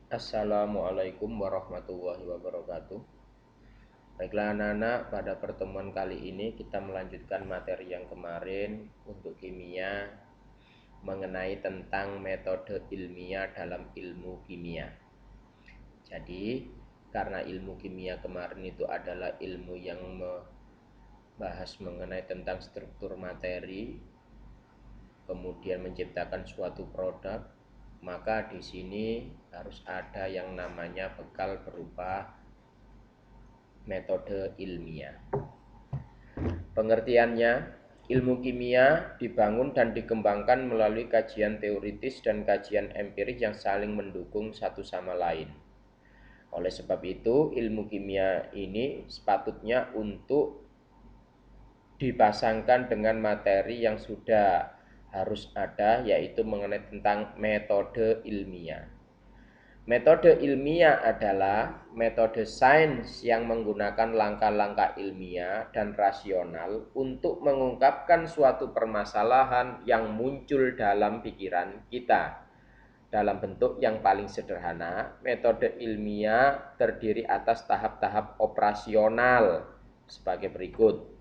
Assalamualaikum warahmatullahi wabarakatuh. Baiklah anak-anak, pada pertemuan kali ini kita melanjutkan materi yang kemarin untuk kimia mengenai tentang metode ilmiah dalam ilmu kimia. Jadi, karena ilmu kimia kemarin itu adalah ilmu yang membahas mengenai tentang struktur materi, kemudian menciptakan suatu produk, maka di sini harus ada yang namanya bekal berupa metode ilmiah. Pengertiannya, ilmu kimia dibangun dan dikembangkan melalui kajian teoritis dan kajian empiris yang saling mendukung satu sama lain. Oleh sebab itu, ilmu kimia ini sepatutnya untuk dipasangkan dengan materi yang sudah harus ada, yaitu mengenai tentang metode ilmiah. Metode ilmiah adalah metode sains yang menggunakan langkah-langkah ilmiah dan rasional untuk mengungkapkan suatu permasalahan yang muncul dalam pikiran kita. Dalam bentuk yang paling sederhana, metode ilmiah terdiri atas tahap-tahap operasional sebagai berikut.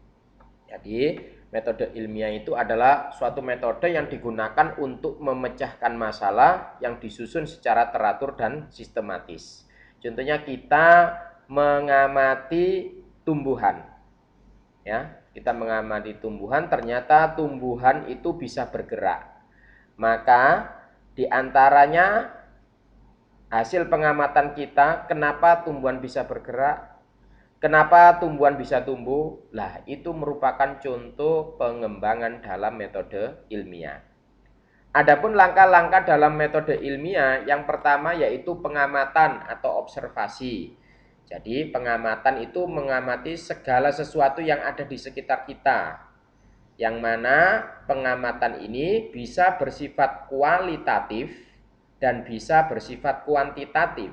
Jadi, metode ilmiah itu adalah suatu metode yang digunakan untuk memecahkan masalah yang disusun secara teratur dan sistematis. Contohnya kita mengamati tumbuhan. Ya, kita mengamati tumbuhan, ternyata tumbuhan itu bisa bergerak. Maka di antaranya hasil pengamatan kita, kenapa tumbuhan bisa bergerak? Kenapa tumbuhan bisa tumbuh? Lah, itu merupakan contoh pengembangan dalam metode ilmiah. Adapun langkah-langkah dalam metode ilmiah, yang pertama yaitu pengamatan atau observasi. Jadi, pengamatan itu mengamati segala sesuatu yang ada di sekitar kita. Yang mana pengamatan ini bisa bersifat kualitatif dan bisa bersifat kuantitatif.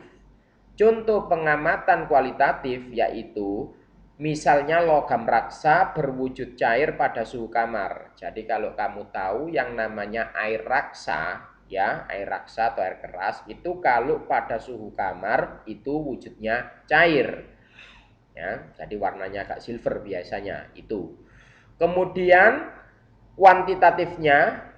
Contoh pengamatan kualitatif yaitu misalnya logam raksa berwujud cair pada suhu kamar. Jadi kalau kamu tahu yang namanya air raksa, ya, air raksa atau air keras itu kalau pada suhu kamar itu wujudnya cair. Ya, jadi warnanya agak silver biasanya itu. Kemudian kuantitatifnya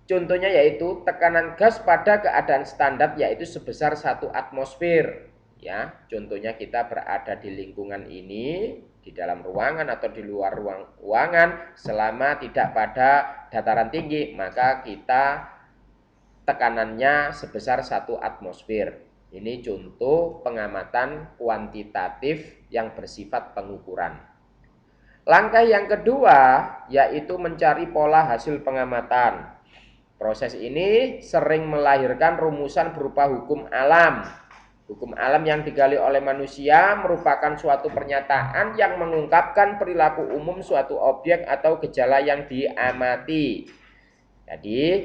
contohnya yaitu tekanan gas pada keadaan standar yaitu sebesar 1 atmosfer. Ya, contohnya kita berada di lingkungan ini, di dalam ruangan atau di luar ruangan selama tidak pada dataran tinggi, maka kita tekanannya sebesar 1 atmosfer. Ini contoh pengamatan kuantitatif yang bersifat pengukuran. Langkah yang kedua yaitu mencari pola hasil pengamatan. Proses ini sering melahirkan rumusan berupa hukum alam. Hukum alam yang digali oleh manusia merupakan suatu pernyataan yang mengungkapkan perilaku umum suatu objek atau gejala yang diamati. Jadi,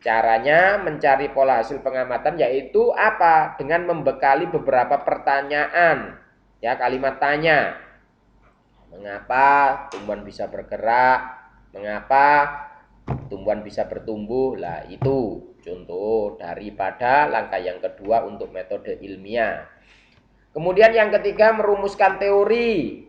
caranya mencari pola hasil pengamatan yaitu apa? Dengan membekali beberapa pertanyaan. Ya, kalimat tanya. Mengapa tumbuhan bisa bergerak? Mengapa tumbuhan bisa bertumbuh? Lah, itu contoh daripada langkah yang kedua untuk metode ilmiah. Kemudian yang ketiga merumuskan teori.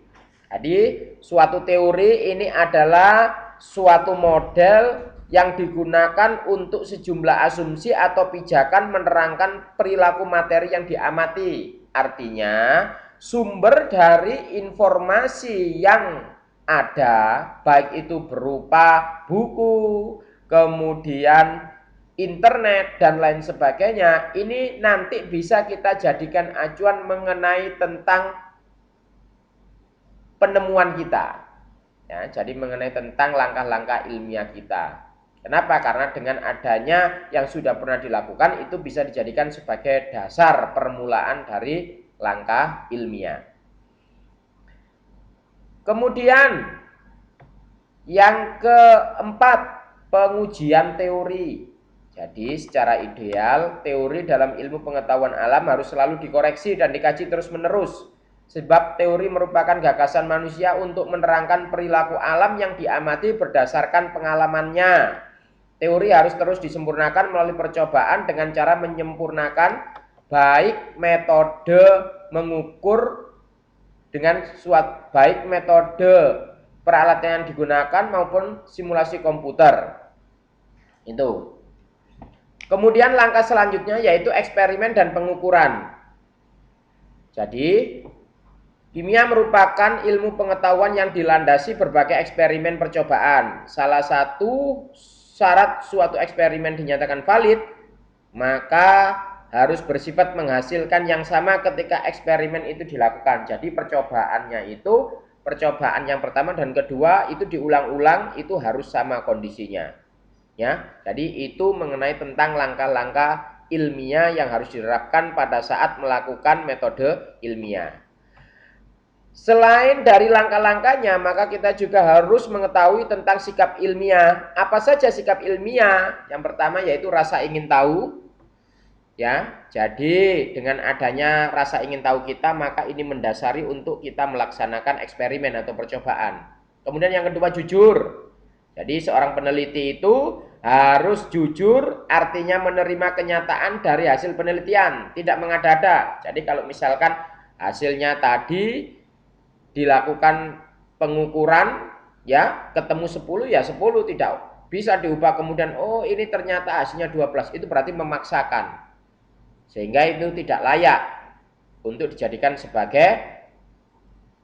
Jadi suatu teori ini adalah suatu model yang digunakan untuk sejumlah asumsi atau pijakan menerangkan perilaku materi yang diamati. Artinya sumber dari informasi yang ada, baik itu berupa buku, kemudian internet dan lain sebagainya, ini nanti bisa kita jadikan acuan mengenai tentang penemuan kita. Ya, jadi mengenai tentang langkah-langkah ilmiah kita. Kenapa? Karena dengan adanya yang sudah pernah dilakukan itu bisa dijadikan sebagai dasar permulaan dari langkah ilmiah. Kemudian yang keempat, pengujian teori. Jadi secara ideal teori dalam ilmu pengetahuan alam harus selalu dikoreksi dan dikaji terus-menerus. Sebab teori merupakan gagasan manusia untuk menerangkan perilaku alam yang diamati berdasarkan pengalamannya. Teori harus terus disempurnakan melalui percobaan dengan cara menyempurnakan baik metode mengukur dengan baik metode peralatan yang digunakan maupun simulasi komputer. Itu. Kemudian langkah selanjutnya yaitu eksperimen dan pengukuran. Jadi, kimia merupakan ilmu pengetahuan yang dilandasi berbagai eksperimen percobaan. Salah satu syarat suatu eksperimen dinyatakan valid, maka harus bersifat menghasilkan yang sama ketika eksperimen itu dilakukan. Jadi percobaannya itu, percobaan yang pertama dan kedua itu diulang-ulang, itu harus sama kondisinya. Ya, jadi itu mengenai tentang langkah-langkah ilmiah yang harus diterapkan pada saat melakukan metode ilmiah. Selain dari langkah-langkahnya, maka kita juga harus mengetahui tentang sikap ilmiah. Apa saja sikap ilmiah? Yang pertama yaitu rasa ingin tahu. Ya, jadi dengan adanya rasa ingin tahu kita, maka ini mendasari untuk kita melaksanakan eksperimen atau percobaan. Kemudian yang kedua jujur. Jadi seorang peneliti itu harus jujur, artinya menerima kenyataan dari hasil penelitian, tidak mengada-ada. Jadi kalau misalkan hasilnya tadi dilakukan pengukuran, ya ketemu 10 ya 10, tidak bisa diubah kemudian oh ini ternyata hasilnya 12, itu berarti memaksakan. Sehingga itu tidak layak untuk dijadikan sebagai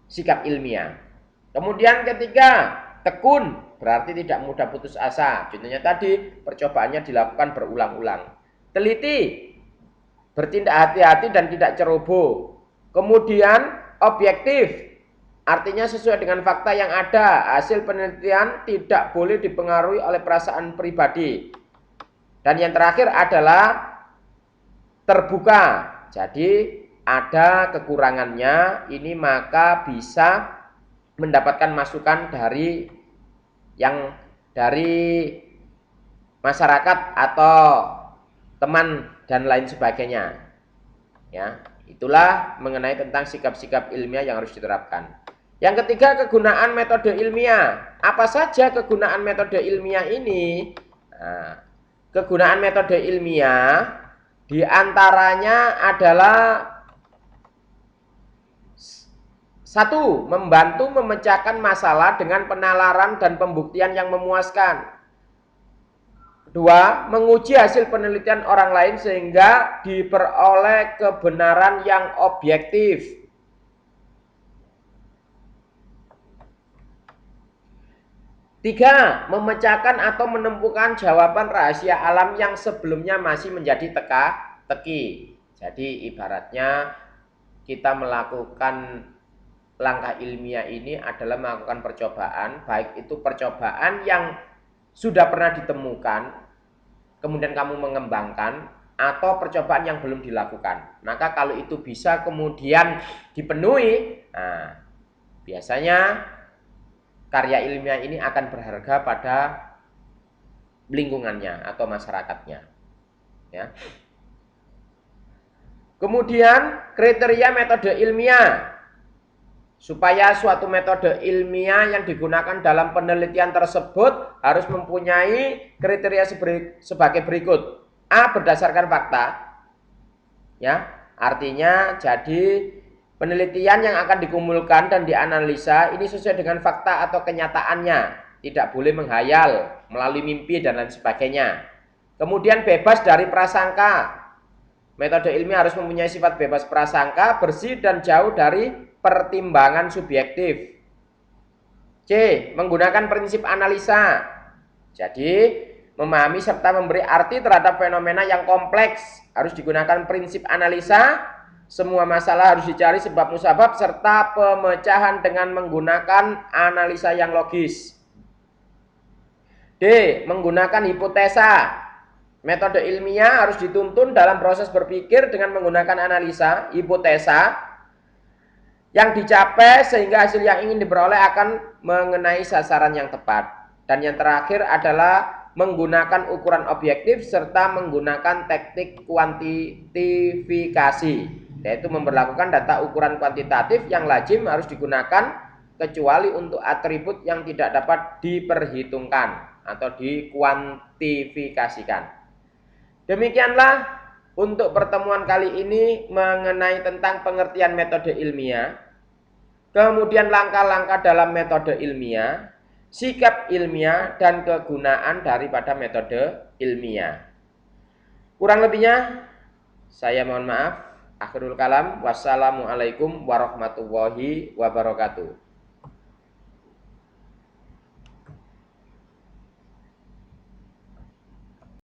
sikap ilmiah. Kemudian ketiga, tekun, berarti tidak mudah putus asa. Contohnya tadi, percobaannya dilakukan berulang-ulang. Teliti, bertindak hati-hati dan tidak ceroboh. Kemudian objektif, artinya sesuai dengan fakta yang ada. Hasil penelitian tidak boleh dipengaruhi oleh perasaan pribadi. Dan yang terakhir adalah terbuka. Jadi ada kekurangannya, ini maka bisa mendapatkan masukan dari masyarakat atau teman dan lain sebagainya. Ya, itulah mengenai tentang sikap-sikap ilmiah yang harus diterapkan. Yang ketiga, kegunaan metode ilmiah. Apa saja kegunaan metode ilmiah ini? Nah, kegunaan metode ilmiah di antaranya adalah satu, membantu memecahkan masalah dengan penalaran dan pembuktian yang memuaskan. Dua, menguji hasil penelitian orang lain sehingga diperoleh kebenaran yang objektif. Tiga, memecahkan atau menemukan jawaban rahasia alam yang sebelumnya masih menjadi teka-teki. Jadi ibaratnya kita melakukan langkah ilmiah ini adalah melakukan percobaan, baik itu percobaan yang sudah pernah ditemukan, kemudian kamu mengembangkan, atau percobaan yang belum dilakukan. Maka kalau itu bisa kemudian dipenuhi, nah, biasanya karya ilmiah ini akan berharga pada lingkungannya atau masyarakatnya. Ya. Kemudian kriteria metode ilmiah. Supaya suatu metode ilmiah yang digunakan dalam penelitian tersebut harus mempunyai kriteria sebagai berikut. A, berdasarkan fakta. Ya, artinya jadi penelitian yang akan dikumpulkan dan dianalisa ini sesuai dengan fakta atau kenyataannya. Tidak boleh menghayal, melalui mimpi dan lain sebagainya. Kemudian bebas dari prasangka. Metode ilmiah harus mempunyai sifat bebas prasangka, bersih dan jauh dari pertimbangan subjektif. C, menggunakan prinsip analisa. Jadi, memahami serta memberi arti terhadap fenomena yang kompleks. Harus digunakan prinsip analisa. Semua masalah harus dicari sebab musabab serta pemecahan dengan menggunakan analisa yang logis. D, menggunakan hipotesa. Metode ilmiah harus dituntun dalam proses berpikir dengan menggunakan analisa, hipotesa, yang dicapai sehingga hasil yang ingin diperoleh akan mengenai sasaran yang tepat. Dan yang terakhir adalah menggunakan ukuran objektif serta menggunakan teknik kuantifikasi, yaitu memperlakukan data ukuran kuantitatif yang lazim harus digunakan kecuali untuk atribut yang tidak dapat diperhitungkan atau dikuantifikasikan. Demikianlah untuk pertemuan kali ini mengenai tentang pengertian metode ilmiah, kemudian langkah-langkah dalam metode ilmiah, sikap ilmiah, dan kegunaan daripada metode ilmiah. Kurang lebihnya, saya mohon maaf. Akhirul kalam. Wassalamualaikum warahmatullahi wabarakatuh.